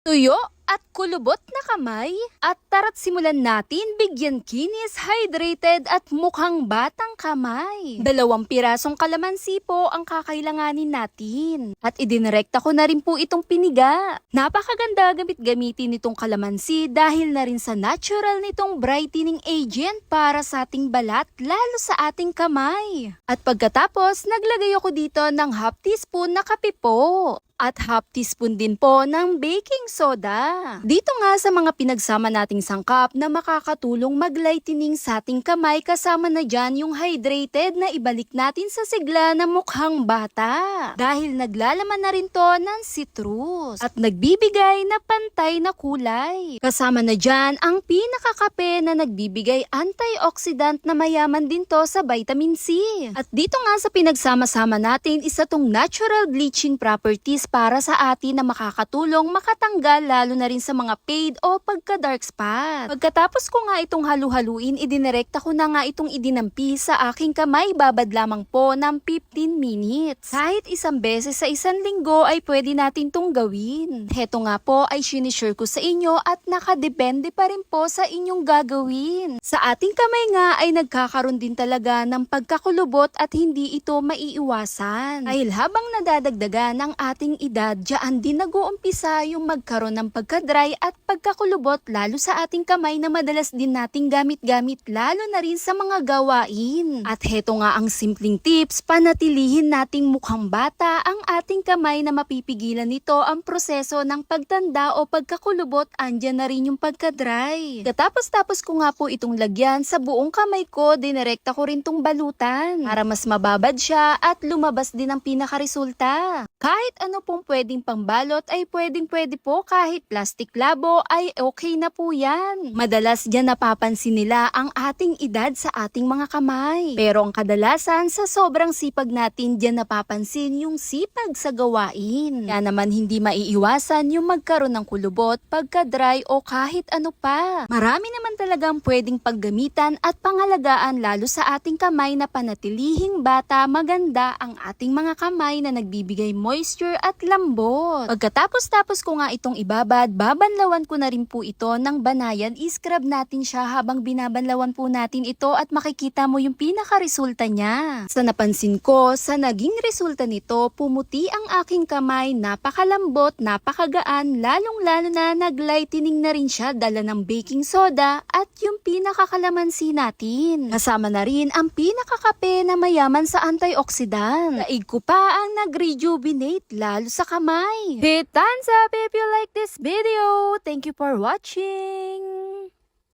Tuyo at kulubot na kamay. At tara't simulan natin bigyan kinis, hydrated at mukhang batang kamay. 2 pirasong kalamansi po ang kakailanganin natin. At idinirekta ko na rin po itong piniga. Napakaganda gamitin nitong kalamansi dahil na rin sa natural nitong brightening agent para sa ating balat lalo sa ating kamay. At pagkatapos naglagay ako dito ng half teaspoon na kape po. At half teaspoon din po ng baking soda. Dito nga sa mga pinagsama nating sangkap na makakatulong mag-lightening sa ating kamay, kasama na dyan yung hydrated na ibalik natin sa sigla na mukhang bata. Dahil naglalaman na rin to ng citrus at nagbibigay na pantay na kulay. Kasama na dyan ang pinakakape na nagbibigay antioxidant na mayaman din to sa vitamin C. At dito nga sa pinagsama-sama natin, isa tong natural bleaching properties para sa atin na makakatulong makatanggal lalo na rin sa mga fade o pagka-dark spot. Pagkatapos ko nga itong halu-haluin, idinirekta ko na nga itong idinampi sa aking kamay. Babad lamang po ng 15 minutes. Kahit isang beses sa isang linggo ay pwede natin tong gawin. Heto nga po ay sinishare ko sa inyo at nakadepende pa rin po sa inyong gagawin. Sa ating kamay nga ay nagkakaroon din talaga ng pagkakulubot at hindi ito maiiwasan. Dahil habang nadadagdagan ng ating edad, diyan din nag-uumpisa yung magkaroon ng pagka-dry at pagkakulubot lalo sa ating kamay na madalas din nating gamit-gamit lalo na rin sa mga gawain. At heto nga ang simpleng tips, panatilihin nating mukhang bata ang ating kamay na mapipigilan nito ang proseso ng pagtanda o pagkakulubot, andyan na rin yung pagka-dry. Katapos ko nga po itong lagyan sa buong kamay ko, dinirekta ko rin tong balutan para mas mababad siya at lumabas din ang pinakaresulta. Kahit ano pong pwedeng pangbalot ay pwede po, kahit plastic labo ay okay na po yan. Madalas dyan napapansin nila ang ating edad sa ating mga kamay. Pero ang kadalasan sa sobrang sipag natin dyan napapansin yung sipag sa gawain. Kaya naman hindi maiiwasan yung magkaroon ng kulubot, pagka-dry o kahit ano pa. Marami naman talagang pwedeng paggamitan at pangalagaan lalo sa ating kamay na panatilihing bata, maganda ang ating mga kamay na nagbibigay moisture at lambot. Pagkatapos ko nga itong ibabad, babanlawan ko na rin po ito ng banayan. I-scrub natin siya habang binabanlawan po natin ito at makikita mo yung pinaka-resulta niya. Sa napansin ko, sa naging resulta nito, pumuti ang aking kamay, napakalambot, napakagaan, lalong-lalo na nag-lightening na rin siya dala ng baking soda at yung pinakakalamansi natin. Kasama na rin ang pinakakape na mayaman sa antioxidant. Daig ko pa ang nag-rejuvenate lalo sa kamay. Hit thumbs up if you like this video. Thank you for watching.